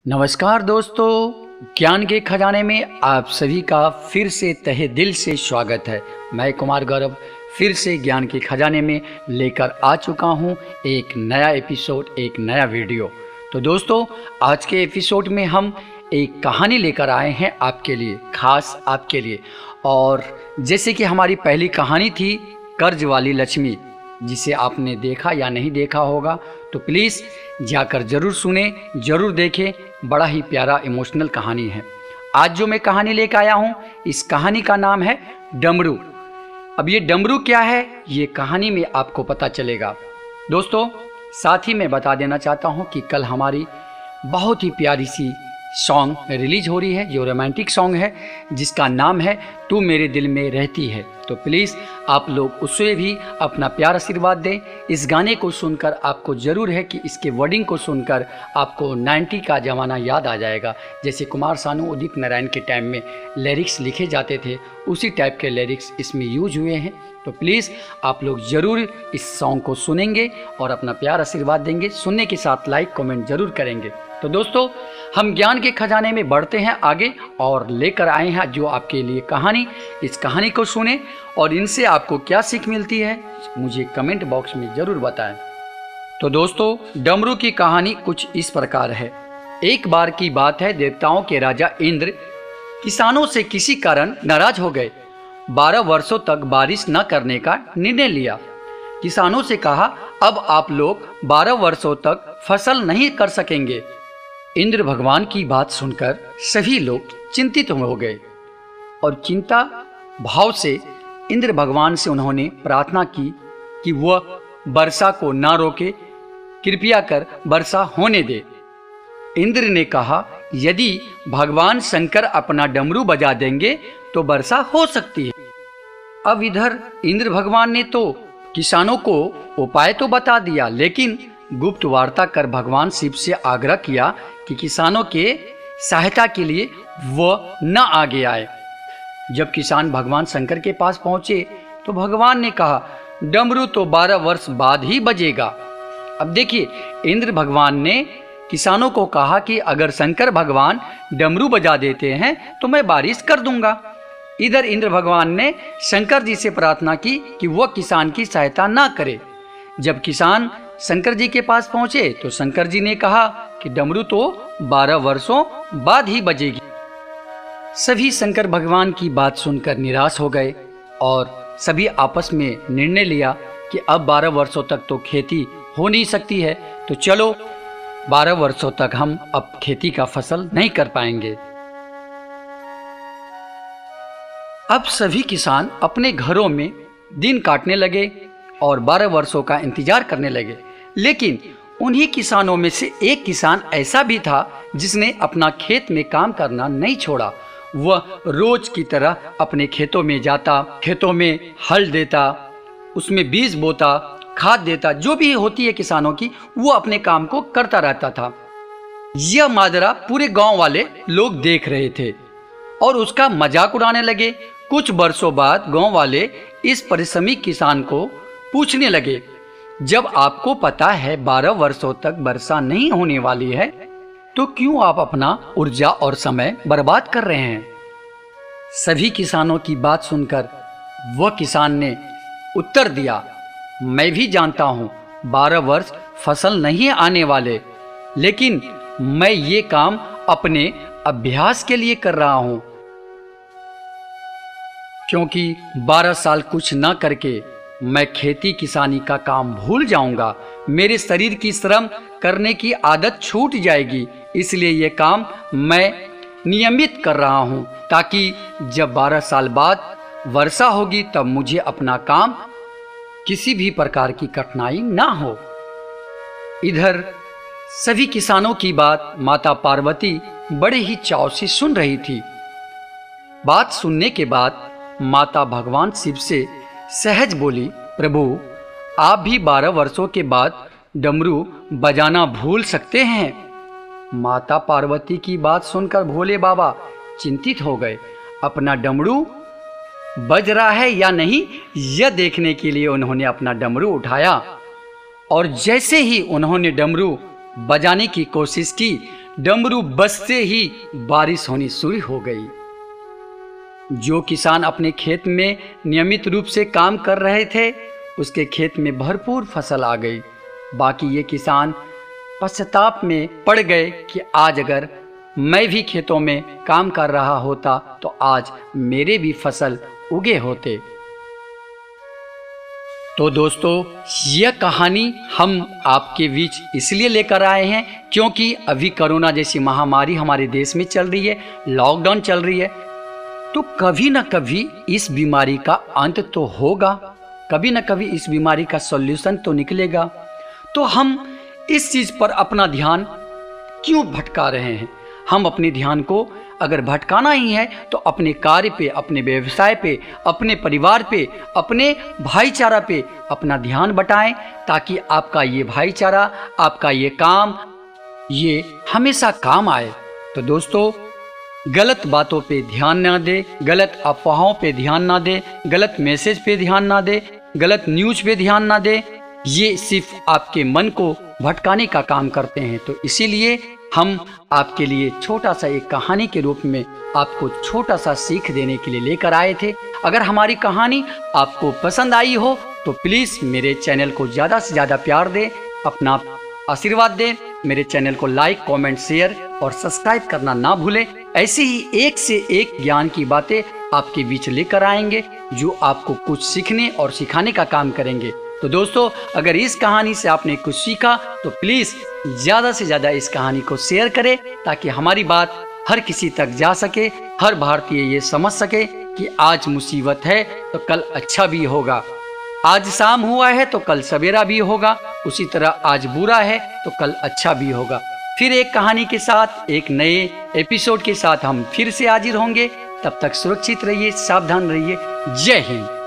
नमस्कार दोस्तों, ज्ञान के खजाने में आप सभी का फिर से तहे दिल से स्वागत है। मैं कुमार गौरव फिर से ज्ञान के खजाने में लेकर आ चुका हूं एक नया एपिसोड, एक नया वीडियो। तो दोस्तों, आज के एपिसोड में हम एक कहानी लेकर आए हैं आपके लिए, खास आपके लिए। और जैसे कि हमारी पहली कहानी थी कर्ज वाली लक्ष्मी, जिसे आपने देखा या नहीं देखा होगा तो प्लीज़ जाकर ज़रूर सुने, ज़रूर देखें। बड़ा ही प्यारा इमोशनल कहानी है। आज जो मैं कहानी लेकर आया हूँ, इस कहानी का नाम है डमरू। अब ये डमरू क्या है, ये कहानी में आपको पता चलेगा। दोस्तों, साथ ही मैं बता देना चाहता हूँ कि कल हमारी बहुत ही प्यारी सी सॉन्ग रिलीज हो रही है, जो रोमांटिक सॉन्ग है, जिसका नाम है तू मेरे दिल में रहती है। तो प्लीज़ आप लोग उससे भी अपना प्यार आशीर्वाद दें। इस गाने को सुनकर आपको ज़रूर है कि इसके वर्डिंग को सुनकर आपको 90 का ज़माना याद आ जाएगा। जैसे कुमार सानू, उदित नारायण के टाइम में लिरिक्स लिखे जाते थे, उसी टाइप के लिरिक्स इसमें यूज हुए हैं। तो प्लीज़ आप लोग ज़रूर इस सॉन्ग को सुनेंगे और अपना प्यार आशीर्वाद देंगे। सुनने के साथ लाइक कमेंट ज़रूर करेंगे। तो दोस्तों, हम ज्ञान के खजाने में बढ़ते हैं आगे और लेकर आए हैं जो आपके लिए कहानी। इस कहानी को सुने और इनसे आपको क्या सीख मिलती है मुझे कमेंट बॉक्स में ज़रूर बताएं। तो दोस्तों, डमरू की कहानी कुछ इस प्रकार है। एक बार की बात है, देवताओं के राजा इंद्र किसानों से किसी कारण नाराज हो गए। 12 वर्षों तक बारिश न करने का निर्णय लिया। किसानों से कहा, अब आप लोग 12 वर्षों तक फसल नहीं कर सकेंगे। इंद्र भगवान की बात सुनकर सभी लोग चिंतित हो गए और चिंता भाव से इंद्र भगवान से उन्होंने प्रार्थना की कि वह वर्षा को ना रोके, कृपया कर वर्षा होने दे। इंद्र ने कहा, यदि भगवान शंकर अपना डमरू बजा देंगे तो वर्षा हो सकती है। अब इधर इंद्र भगवान ने तो किसानों को उपाय तो बता दिया, लेकिन गुप्त वार्ता कर भगवान शिव से आग्रह किया कि किसानों के सहायता के लिए वह न आगे आए। जब किसान भगवान शंकर के पास पहुंचे तो भगवान ने कहा, डमरू तो 12 वर्ष बाद ही बजेगा। अब देखिए, इंद्र भगवान ने किसानों को कहा कि अगर शंकर भगवान डमरू बजा देते हैं तो मैं बारिश कर दूंगा। इधर इंद्र भगवान ने शंकर जी से प्रार्थना की कि वह किसान की सहायता ना करे। जब किसान शंकर जी के पास पहुंचे तो शंकर जी ने कहा कि डमरू तो 12 वर्षों बाद ही बजेगी। सभी शंकर भगवान की बात सुनकर निराश हो गए और सभी आपस में निर्णय लिया कि अब 12 वर्षों तक तो खेती हो नहीं सकती है, तो चलो 12 वर्षों तक हम अब खेती का फसल नहीं कर पाएंगे। अब सभी किसान अपने घरों में दिन काटने लगे और 12 वर्षों का इंतजार करने लगे। लेकिन उन्हीं किसानों में से एक किसान ऐसा भी था जिसने अपना खेत में काम करना नहीं छोड़ा। वह रोज की तरह अपने खेतों में जाता, खेतों में हल देता, उसमें बीज बोता, खाद देता, जो भी होती है किसानों की, वो अपने काम को करता रहता था। यह माजरा पूरे गांव वाले लोग देख रहे थे और उसका मजाक उड़ाने लगे। कुछ वर्षों बाद गांव वाले इस परिश्रमी किसान को पूछने लगे, जब आपको पता है 12 वर्षों तक वर्षा नहीं होने वाली है, तो क्यों आप अपना ऊर्जा और समय बर्बाद कर रहे हैं? सभी किसानों की बात सुनकर वह किसान ने उत्तर दिया, मैं भी जानता हूं 12 वर्ष फसल नहीं आने वाले, लेकिन मैं ये काम अपने अभ्यास के लिए कर रहा हूं, क्योंकि 12 साल कुछ न करके मैं खेती किसानी का काम भूल जाऊंगा। मेरे शरीर की श्रम करने की आदत छूट जाएगी, इसलिए ये काम मैं नियमित कर रहा हूं, ताकि जब 12 साल बाद वर्षा होगी तब मुझे अपना काम किसी भी प्रकार की कठिनाई ना हो। इधर सभी किसानों की बात माता पार्वती बड़े ही चाव से सुन रही थी। बात सुनने के बाद माता भगवान शिव से सहज बोली, प्रभु, आप भी 12 वर्षों के बाद डमरू बजाना भूल सकते हैं। माता पार्वती की बात सुनकर भोले बाबा चिंतित हो गए। अपना डमरू बज रहा है या नहीं, यह देखने के लिए उन्होंने अपना डमरू उठाया और जैसे ही उन्होंने डमरू बजाने की कोशिश की, डमरू बजते ही बारिश होनी शुरू हो गई। जो किसान अपने खेत में नियमित रूप से काम कर रहे थे, उसके खेत में भरपूर फसल आ गई। बाकी ये किसान पश्चाताप में पड़ गए कि आज अगर मैं भी खेतों में काम कर रहा होता तो आज मेरे भी फसल उगे होते। तो दोस्तों, यह कहानी हम आपके बीच इसलिए लेकर आए हैं क्योंकि अभी कोरोना जैसी महामारी हमारे देश में चल रही है, लॉकडाउन चल रही है। तो कभी न कभी इस बीमारी का अंत तो होगा, कभी न कभी इस बीमारी का सॉल्यूशन तो निकलेगा। तो हम इस चीज़ पर अपना ध्यान क्यों भटका रहे हैं? हम अपने ध्यान को अगर भटकाना ही है तो अपने कार्य पे, अपने व्यवसाय पे, अपने परिवार पे, अपने भाईचारा पे अपना ध्यान बटाएं, ताकि आपका ये भाईचारा, आपका ये काम, ये हमेशा काम आए। तो दोस्तों, गलत बातों पे ध्यान ना दे, गलत अफवाहों पे ध्यान ना दे, गलत मैसेज पे ध्यान ना दे, गलत न्यूज पे ध्यान ना दे। ये सिर्फ आपके मन को भटकाने का काम करते हैं। तो इसीलिए हम आपके लिए छोटा सा एक कहानी के रूप में आपको छोटा सा सीख देने के लिए लेकर आए थे। अगर हमारी कहानी आपको पसंद आई हो तो प्लीज़ मेरे चैनल को ज़्यादा से ज़्यादा प्यार दें, अपना आशीर्वाद दें। मेरे चैनल को लाइक, कमेंट, शेयर और सब्सक्राइब करना ना भूलें। ऐसे ही एक से एक ज्ञान की बातें आपके बीच लेकर आएंगे जो आपको कुछ सीखने और सिखाने का काम करेंगे। तो दोस्तों, अगर इस कहानी से आपने कुछ सीखा तो प्लीज़ ज़्यादा से ज़्यादा इस कहानी को शेयर करें, ताकि हमारी बात हर किसी तक जा सके, हर भारतीय ये समझ सके कि आज मुसीबत है तो कल अच्छा भी होगा, आज शाम हुआ है तो कल सवेरा भी होगा, उसी तरह आज बुरा है तो कल अच्छा भी होगा। फिर एक कहानी के साथ, एक नए एपिसोड के साथ हम फिर से हाजिर होंगे। तब तक सुरक्षित रहिए, सावधान रहिए। जय हिंद।